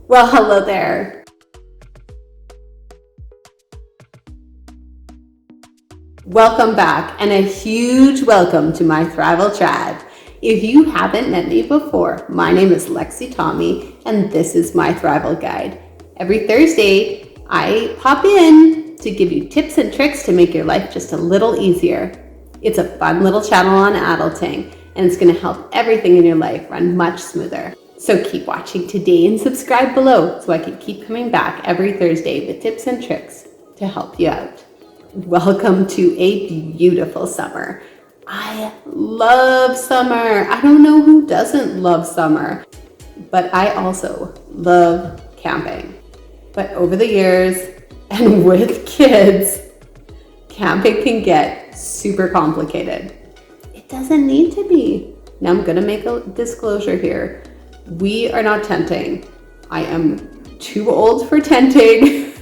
Well, hello there. Welcome back, and a huge welcome to my Thrival Tribe. If you haven't met me before, my name is Lexi Tommy, and this is my Thrival Guide. Every Thursday, I pop in to give you tips and tricks to make your life just a little easier. It's a fun little channel on adulting, and it's going to help everything in your life run much smoother. So keep watching today and subscribe below so I can keep coming back every Thursday with tips and tricks to help you out. Welcome to a beautiful summer. I love summer. I don't know who doesn't love summer, but I also love camping. But over the years and with kids, camping can get super complicated. It doesn't need to be. Now I'm gonna make a disclosure here. We are not tenting. I am too old for tenting.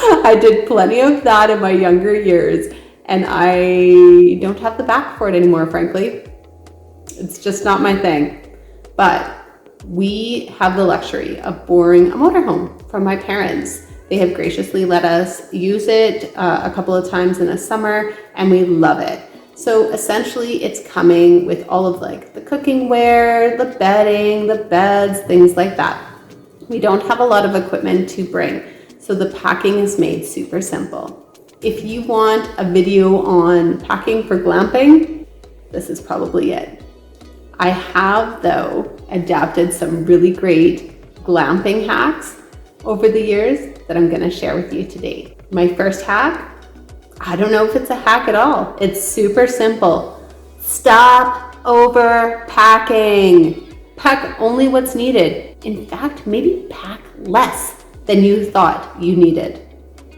I did plenty of that in my younger years, and I don't have the back for it anymore, frankly. It's just not my thing. But we have the luxury of borrowing a motorhome from my parents. They have graciously let us use it a couple of times in the summer, and we love it. So essentially it's coming with all of like the cooking ware, the bedding, the beds, things like that. We don't have a lot of equipment to bring, so the packing is made super simple. If you want a video on packing for glamping, this is probably it. I have, though, adapted some really great glamping hacks over the years that I'm gonna share with you today. My first hack, I don't know if it's a hack at all. It's super simple. Stop over packing. Pack only what's needed. In fact, maybe pack less than you thought you needed.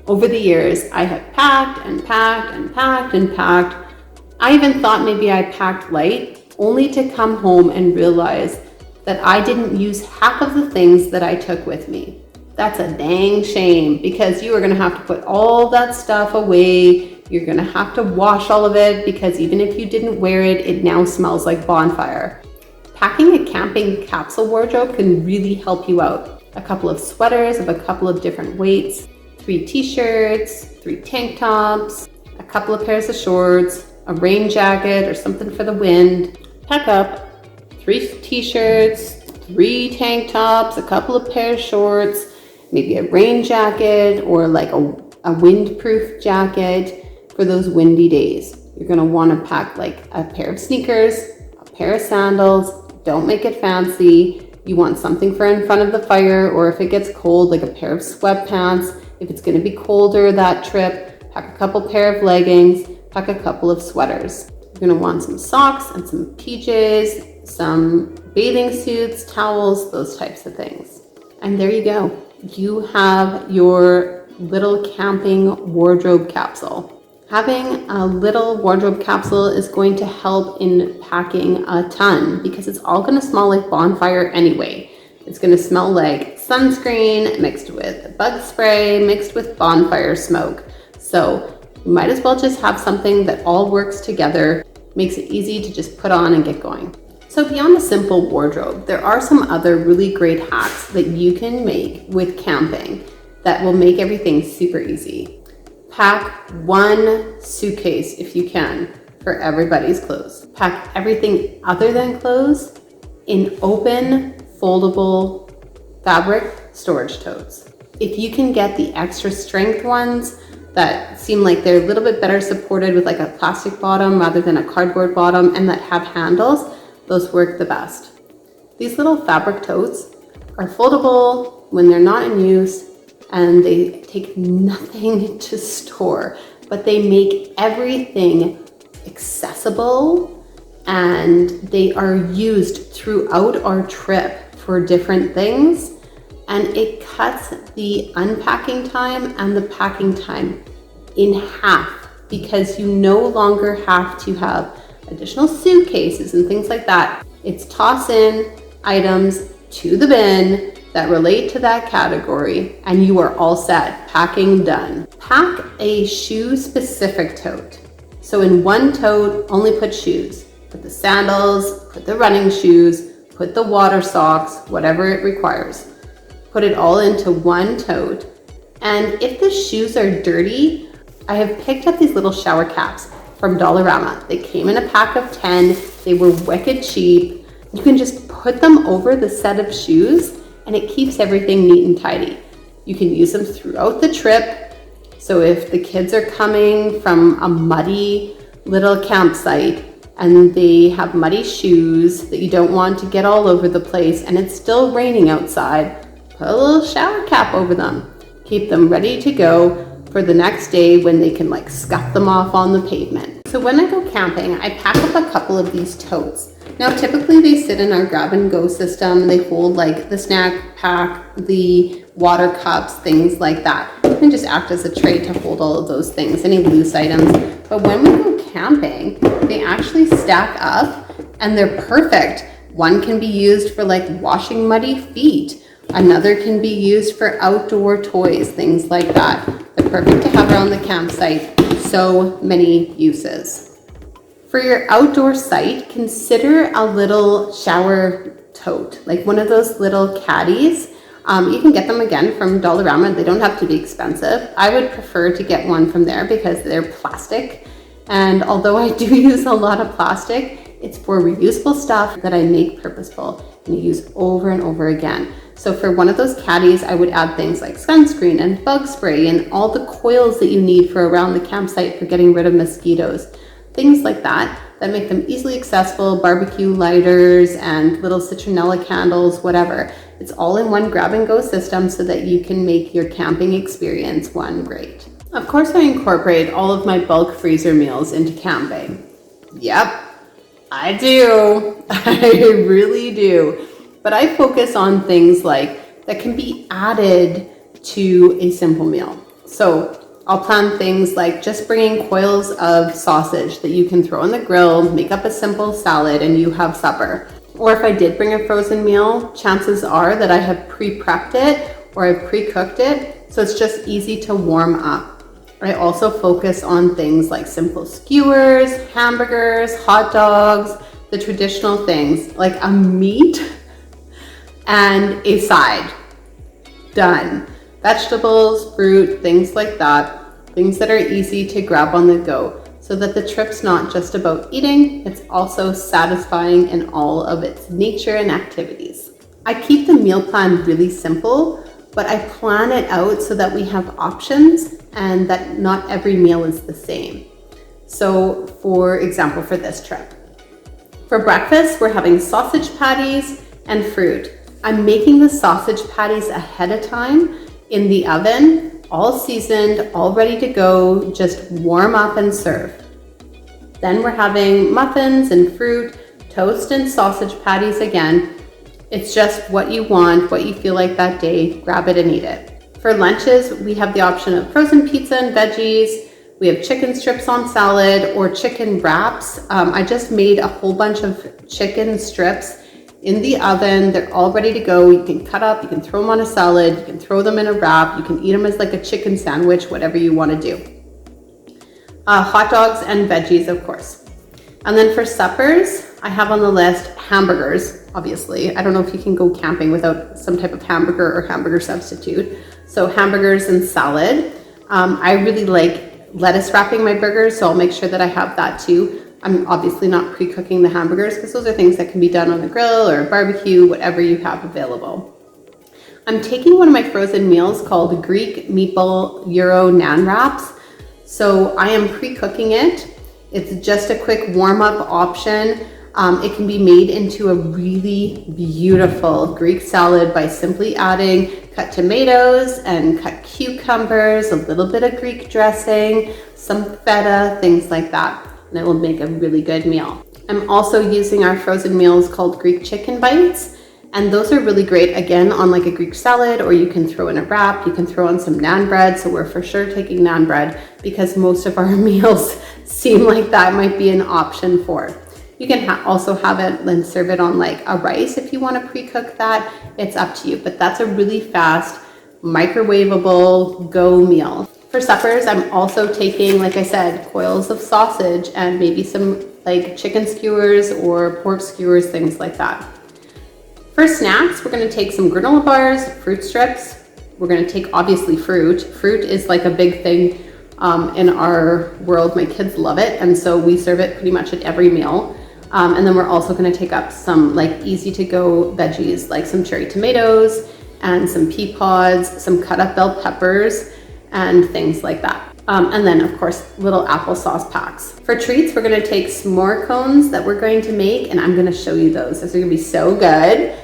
Over the years, I have packed and packed and packed and packed. I even thought maybe I packed light, only to come home and realize that I didn't use half of the things that I took with me. That's a dang shame, because you are gonna have to put all that stuff away. You're gonna have to wash all of it, because even if you didn't wear it, it now smells like bonfire. Packing a camping capsule wardrobe can really help you out. A couple of sweaters of a couple of different weights, 3 t-shirts, 3 tank tops, a couple of pairs of shorts, a rain jacket or something for the wind. Pack up 3 t-shirts, 3 tank tops, a couple of pairs of shorts, maybe a rain jacket or like a windproof jacket for those windy days. You're gonna wanna pack like a pair of sneakers, a pair of sandals. Don't make it fancy. You want something for in front of the fire, or if it gets cold, like a pair of sweatpants. If it's gonna be colder that trip, pack a couple pair of leggings, pack a couple of sweaters. You're gonna want some socks and some PJs, some bathing suits, towels, those types of things. And there you go. You have your little camping wardrobe capsule. Having a little wardrobe capsule is going to help in packing a ton, because it's all going to smell like bonfire anyway. It's going to smell like sunscreen mixed with bug spray, mixed with bonfire smoke. So you might as well just have something that all works together, makes it easy to just put on and get going. So beyond the simple wardrobe, there are some other really great hacks that you can make with camping that will make everything super easy. Pack 1 suitcase if you can for everybody's clothes. Pack everything other than clothes in open, foldable fabric storage totes. If you can get the extra strength ones that seem like they're a little bit better supported with like a plastic bottom rather than a cardboard bottom, and that have handles, those work the best. These little fabric totes are foldable when they're not in use, and they take nothing to store, but they make everything accessible, and they are used throughout our trip for different things, and it cuts the unpacking time and the packing time in half, because you no longer have to have additional suitcases and things like that. It's toss in items to the bin that relate to that category, and you are all set. Packing done. Pack a shoe specific tote. So in one tote, only put shoes. Put the sandals, put the running shoes, put the water socks, whatever it requires. put it all into one tote. And if the shoes are dirty, I have picked up these little shower caps from Dollarama. They came in a pack of 10. They were wicked cheap. You can just put them over the set of shoes and it keeps everything neat and tidy. You can use them throughout the trip. So if the kids are coming from a muddy little campsite and they have muddy shoes that you don't want to get all over the place and it's still raining outside, put a little shower cap over them. Keep them ready to go for the next day when they can like scuff them off on the pavement. So when I go camping, I pack up a couple of these totes. Now typically they sit in our grab and go system. They hold like the snack pack, the water cups, things like that. And just act as a tray to hold all of those things, any loose items. But when we go camping, they actually stack up and they're perfect. One can be used for like washing muddy feet. Another can be used for outdoor toys, things like that. They're perfect to have around the campsite. So many uses. For your outdoor site, consider a little shower tote, like one of those little caddies. You can get them again from Dollarama. They don't have to be expensive. I would prefer to get one from there because they're plastic. And although I do use a lot of plastic, it's for reusable stuff that I make purposeful and use over and over again. So for one of those caddies, I would add things like sunscreen and bug spray and all the coils that you need for around the campsite for getting rid of mosquitoes. Things like that make them easily accessible, barbecue lighters and little citronella candles, whatever. It's all in one grab and go system so that you can make your camping experience one great. Of course, I incorporate all of my bulk freezer meals into camping. Yep, I do. I really do. But I focus on things like that can be added to a simple meal. So I'll plan things like just bringing coils of sausage that you can throw on the grill, make up a simple salad, and you have supper. Or if I did bring a frozen meal, chances are that I have pre-prepped it or I've pre-cooked it, so it's just easy to warm up. I also focus on things like simple skewers, hamburgers, hot dogs, the traditional things like a meat and a side. Done. Vegetables, fruit, things like that. Things that are easy to grab on the go so that the trip's not just about eating, it's also satisfying in all of its nature and activities. I keep the meal plan really simple, but I plan it out so that we have options and that not every meal is the same. So for example, for this trip, for breakfast, we're having sausage patties and fruit. I'm making the sausage patties ahead of time in the oven, all seasoned, all ready to go, just warm up and serve. Then we're having muffins and fruit, toast and sausage patties again. It's just what you want, what you feel like that day, grab it and eat it. For lunches, we have the option of frozen pizza and veggies. We have chicken strips on salad or chicken wraps. I just made a whole bunch of chicken strips in the oven. They're all ready to go. You can cut up, you can throw them on a salad, you can throw them in a wrap, you can eat them as like a chicken sandwich, whatever you want to do. Hot dogs and veggies, of course. And then for suppers, I have on the list hamburgers, obviously. I don't know if you can go camping without some type of hamburger or hamburger substitute. So hamburgers and salad. I really like lettuce wrapping my burgers, so I'll make sure that I have that too. I'm obviously not pre-cooking the hamburgers because those are things that can be done on the grill or barbecue, whatever you have available. I'm taking one of my frozen meals called Greek Meatball Euro Nan Wraps. So I am pre-cooking it. It's just a quick warm-up option. It can be made into a really beautiful Greek salad by simply adding cut tomatoes and cut cucumbers, a little bit of Greek dressing, some feta, things like that. And it will make a really good meal. I'm also using our frozen meals called Greek chicken bites. And those are really great, again, on like a Greek salad, or you can throw in a wrap, you can throw on some naan bread. So we're for sure taking naan bread because most of our meals seem like that might be an option for. You can also have it and serve it on like a rice if you want to pre-cook that. It's up to you, but that's a really fast, microwavable go meal. For suppers, I'm also taking, like I said, coils of sausage and maybe some like chicken skewers or pork skewers, things like that. For snacks, we're gonna take some granola bars, fruit strips. We're gonna take obviously fruit. Fruit is like a big thing in our world. My kids love it, and so we serve it pretty much at every meal. And then we're also gonna take up some like easy to go veggies, like some cherry tomatoes and some pea pods, some cut up bell peppers, and things like that. And then of course, little applesauce packs. For treats, we're gonna take s'more cones that we're going to make, and I'm gonna show you those. Those are gonna be so good.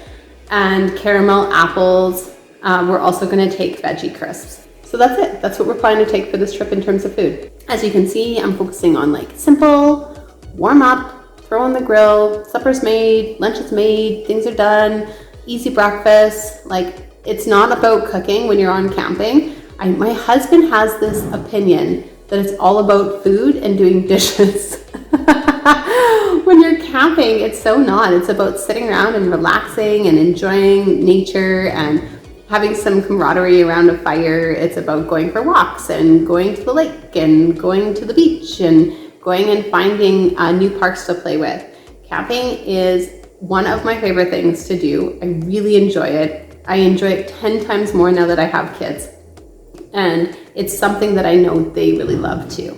And caramel apples. We're also gonna take veggie crisps. So that's it. That's what we're planning to take for this trip in terms of food. As you can see, I'm focusing on like simple, warm up, throw on the grill, supper's made, lunch is made, things are done, easy breakfast. Like, it's not about cooking when you're on camping. My husband has this opinion that it's all about food and doing dishes. When you're camping, it's so not. It's about sitting around and relaxing and enjoying nature and having some camaraderie around a fire. It's about going for walks and going to the lake and going to the beach and going and finding new parks to play with. Camping is one of my favorite things to do. I really enjoy it. I enjoy it 10 times more now that I have kids. And it's something that I know they really love too.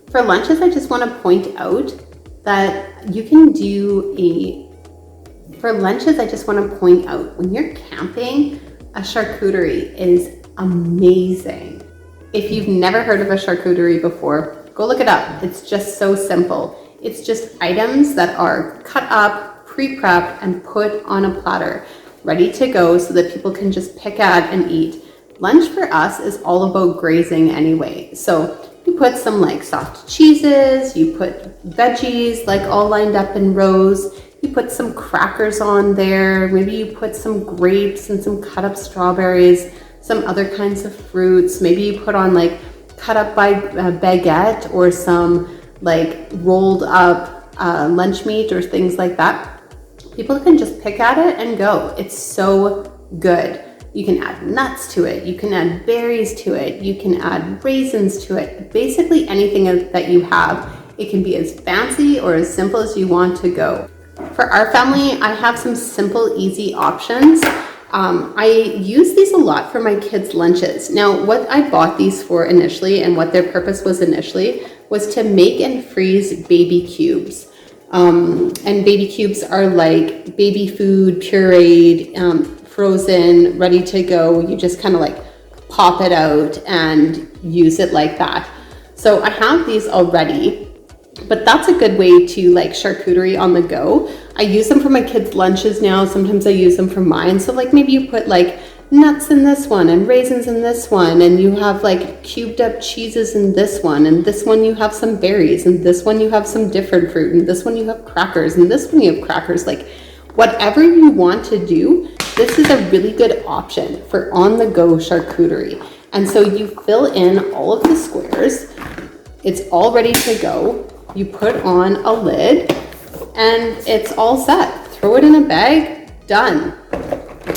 For lunches, I just want to point out that you can do for lunches, I just want to point out when you're camping, a charcuterie is amazing. If you've never heard of a charcuterie before, go look it up. It's just so simple. It's just items that are cut up, pre-prepped, and put on a platter, ready to go so that people can just pick at and eat. Lunch for us is all about grazing anyway. So you put some like soft cheeses, you put veggies like all lined up in rows, you put some crackers on there, maybe you put some grapes and some cut up strawberries, some other kinds of fruits, maybe you put on like cut up by baguette or some like rolled up lunch meat or things like that. People can just pick at it and go. It's so good. You can add nuts to it, you can add berries to it, you can add raisins to it, basically anything that you have. It can be as fancy or as simple as you want to go. For our family, I have some simple, easy options. I use these a lot for my kids' lunches. Now, what I bought these for initially and what their purpose was initially was to make and freeze baby cubes. And baby cubes are like baby food, pureed, frozen, ready to go. You just kind of like pop it out and use it like that. So I have these already, but that's a good way to like charcuterie on the go. I use them for my kids' lunches now. Sometimes I use them for mine. So like maybe you put like nuts in this one and raisins in this one, and you have like cubed up cheeses in this one, and this one you have some berries, and this one you have some different fruit, and this one you have crackers, and this one you have crackers. Like whatever you want to do, this is a really good option for on-the-go charcuterie. And so you fill in all of the squares. It's all ready to go. You put on a lid and it's all set. Throw it in a bag, done.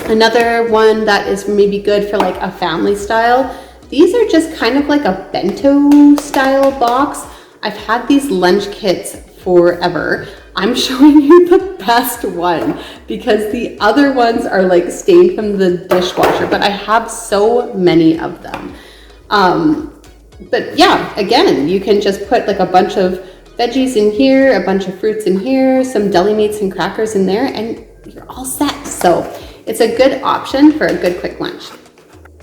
Another one that is maybe good for like a family style. These are just kind of like a bento style box. I've had these lunch kits forever. I'm showing you the best one because the other ones are like stained from the dishwasher, but I have so many of them. But yeah, again, you can just put like a bunch of veggies in here, a bunch of fruits in here, some deli meats and crackers in there, and you're all set. So it's a good option for a good quick lunch.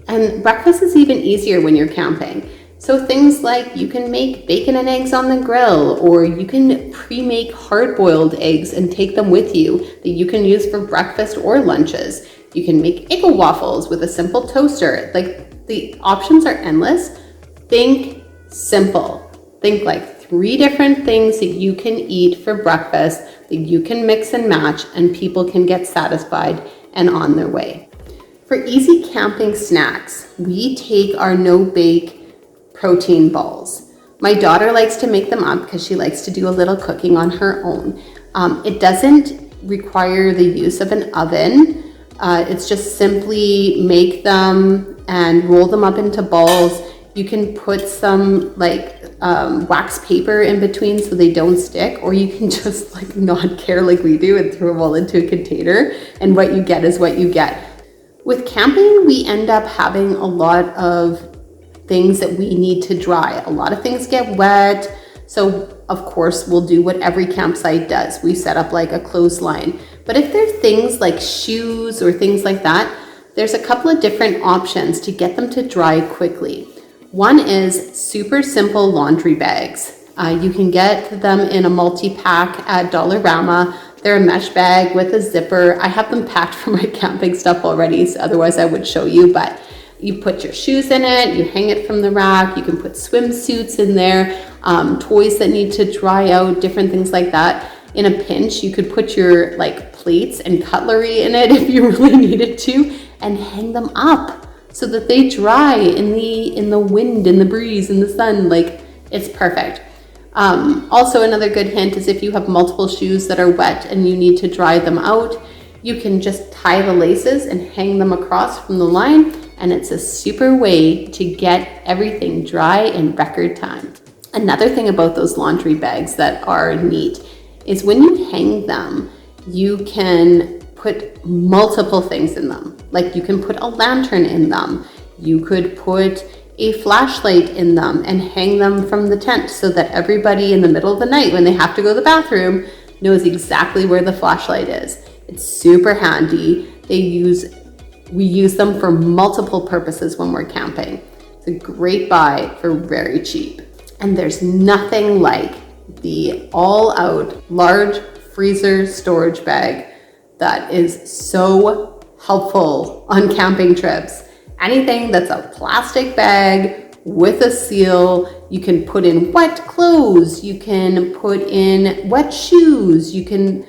And breakfast is even easier when you're camping. So things like you can make bacon and eggs on the grill, or you can pre-make hard-boiled eggs and take them with you that you can use for breakfast or lunches. You can make Eggo waffles with a simple toaster. Like the options are endless. Think simple. Think like 3 different things that you can eat for breakfast that you can mix and match, and people can get satisfied and on their way. For easy camping snacks, we take our no-bake protein balls. My daughter likes to make them up because she likes to do a little cooking on her own. It doesn't require the use of an oven. It's just simply make them and roll them up into balls. You can put some like wax paper in between so they don't stick, or you can just like not care like we do and throw them all into a container, and what you get is what you get. With camping, we end up having a lot of things that we need to dry. A lot of things get wet. So of course we'll do what every campsite does. We set up like a clothesline. But if there's things like shoes or things like that, there's a couple of different options to get them to dry quickly. One is super simple laundry bags. You can get them in a multi-pack at Dollarama. They're a mesh bag with a zipper. I have them packed for my camping stuff already, so otherwise I would show you, but you put your shoes in it, you hang it from the rack, you can put swimsuits in there, toys that need to dry out, different things like that. In a pinch, you could put your like plates and cutlery in it if you really needed to, and hang them up so that they dry in the wind, in the breeze, in the sun. Like, it's perfect. Also, another good hint is if you have multiple shoes that are wet and you need to dry them out, you can just tie the laces and hang them across from the line, and it's a super way to get everything dry in record time. Another thing about those laundry bags that are neat is when you hang them, you can put multiple things in them. Like, you can put a lantern in them. You could put a flashlight in them and hang them from the tent so that everybody in the middle of the night when they have to go to the bathroom knows exactly where the flashlight is. It's super handy. We use them for multiple purposes when we're camping. It's a great buy for very cheap. And there's nothing like the all-out large freezer storage bag that is so helpful on camping trips. Anything that's a plastic bag with a seal, you can put in wet clothes, you can put in wet shoes, you can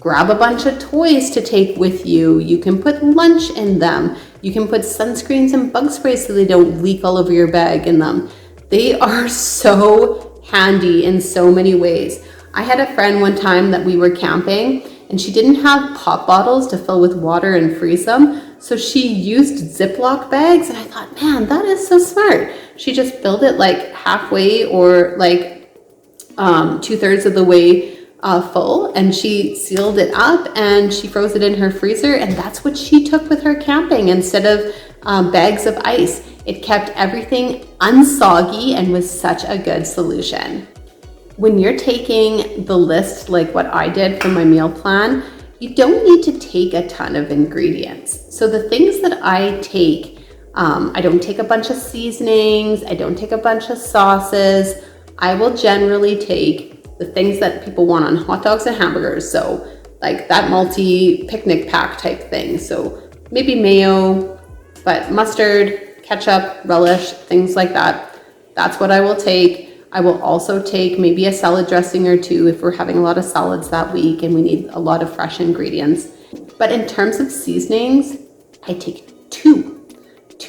grab a bunch of toys to take with you, you can put lunch in them, you can put sunscreens and bug sprays so they don't leak all over your bag in them. They are so handy in so many ways. I had a friend one time that we were camping and she didn't have pop bottles to fill with water and freeze them. So she used Ziploc bags, and I thought, man, that is so smart. She just filled it like halfway or like 2/3 of the way full, and she sealed it up and she froze it in her freezer, and that's what she took with her camping instead of bags of ice. It kept everything unsoggy and was such a good solution. When you're taking the list like what I did for my meal plan, you don't need to take a ton of ingredients. So the things that I take, I don't take a bunch of seasonings, I don't take a bunch of sauces. I will generally take the things that people want on hot dogs and hamburgers. So like that multi-picnic pack type thing. So maybe mayo, but mustard, ketchup, relish, things like that. That's what I will take. I will also take maybe a salad dressing or two if we're having a lot of salads that week and we need a lot of fresh ingredients. But in terms of seasonings, I take two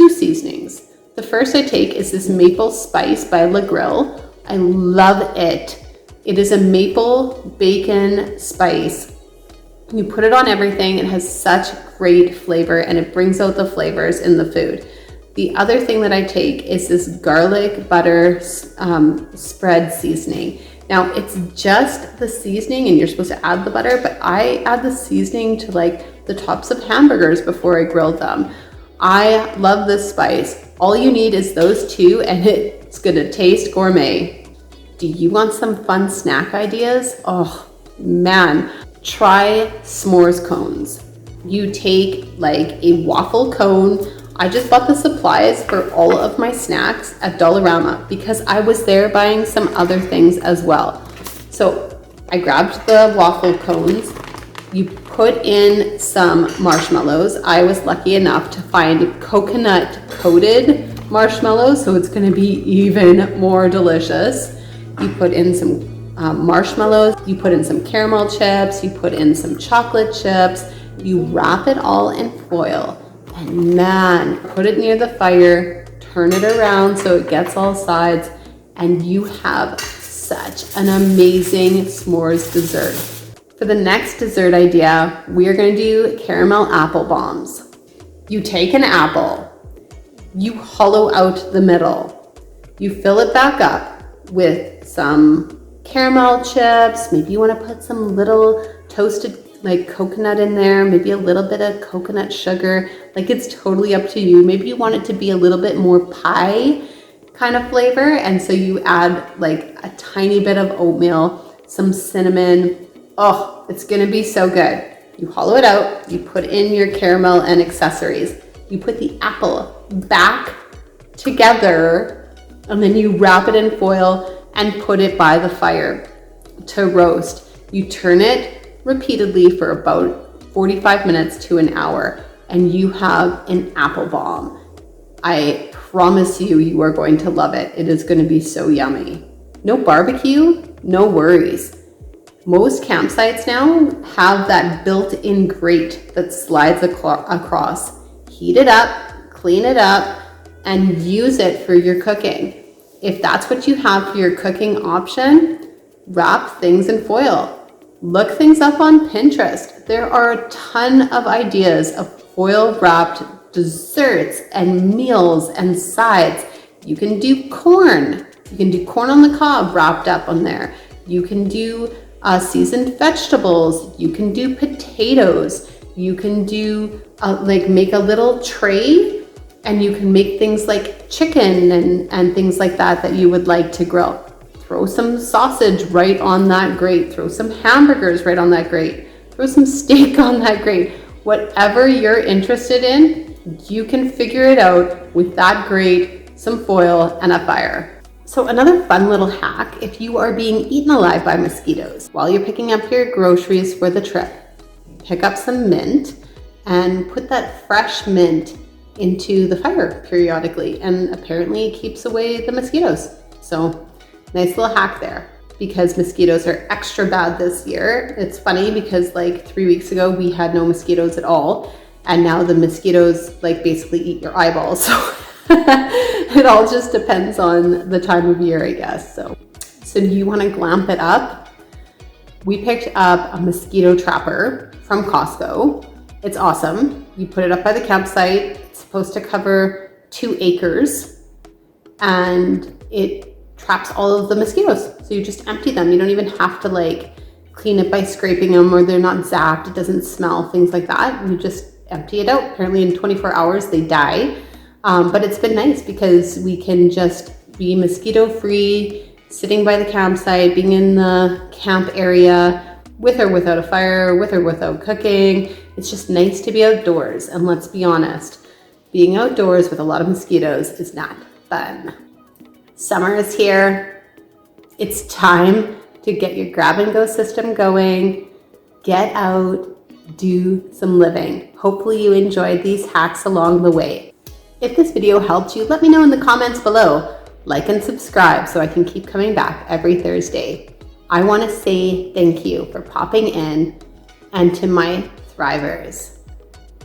seasonings. The first I take is this maple spice by La Grille. I love it. It is a maple bacon spice. You put it on everything. It has such great flavor and it brings out the flavors in the food. The other thing that I take is this garlic butter spread seasoning. Now it's just the seasoning and you're supposed to add the butter, but I add the seasoning to like the tops of hamburgers before I grill them. I love this spice. All you need is those two and it's gonna taste gourmet. Do you want some fun snack ideas? Oh man, try s'mores cones. You take like a waffle cone. I just bought the supplies for all of my snacks at Dollarama because I was there buying some other things as well. So I grabbed the waffle cones. You put in some marshmallows. I was lucky enough to find coconut coated marshmallows, so it's gonna be even more delicious. You put in some marshmallows, you put in some caramel chips, you put in some chocolate chips, you wrap it all in foil. And man, put it near the fire, turn it around so it gets all sides, and you have such an amazing s'mores dessert. For the next dessert idea, we are gonna do caramel apple bombs. You take an apple, you hollow out the middle, you fill it back up, with some caramel chips. Maybe you want to put some little toasted like coconut in there, maybe a little bit of coconut sugar. Like, it's totally up to you. Maybe you want it to be a little bit more pie kind of flavor, and so you add like a tiny bit of oatmeal, some cinnamon. Oh, it's gonna be so good. You hollow it out, you put in your caramel and accessories, you put the apple back together, and then you wrap it in foil and put it by the fire to roast. You turn it repeatedly for about 45 minutes to an hour, and you have an apple bomb. I promise you, you are going to love it. It is going to be so yummy. No barbecue, no worries. Most campsites now have that built-in grate that slides across. Heat it up, clean it up, and use it for your cooking. If that's what you have for your cooking option, wrap things in foil. Look things up on Pinterest. There are a ton of ideas of foil-wrapped desserts and meals and sides. You can do corn. You can do corn on the cob wrapped up on there. You can do seasoned vegetables. You can do potatoes. You can do like make a little tray, and you can make things like chicken and things like that you would like to grill. Throw some sausage right on that grate. Throw some hamburgers right on that grate. Throw some steak on that grate. Whatever you're interested in, you can figure it out with that grate, some foil, and a fire. So another fun little hack, if you are being eaten alive by mosquitoes while you're picking up your groceries for the trip, pick up some mint and put that fresh mint into the fire periodically, and apparently it keeps away the mosquitoes. So nice little hack there, because mosquitoes are extra bad this year. It's funny because like 3 weeks ago we had no mosquitoes at all, and now the mosquitoes like basically eat your eyeballs. So it all just depends on the time of year, I guess. So do you want to glamp it up? We picked up a mosquito trapper from Costco. It's awesome. You put it up by the campsite. It's supposed to cover 2 acres, and it traps all of the mosquitoes. So you just empty them. You don't even have to like clean it by scraping them, or they're not zapped. It doesn't smell, things like that. You just empty it out. Apparently in 24 hours they die. But it's been nice because we can just be mosquito free, sitting by the campsite, being in the camp area, with or without a fire, with or without cooking. It's just nice to be outdoors. And let's be honest, being outdoors with a lot of mosquitoes is not fun. Summer is here. It's time to get your grab and go system going. Get out, do some living. Hopefully you enjoyed these hacks along the way. If this video helped you, let me know in the comments below. Like and subscribe so I can keep coming back every Thursday. I want to say thank you for popping in, and to my Thrivers.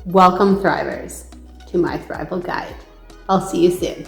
Welcome, Thrivers, to my Thrival Guide. I'll see you soon.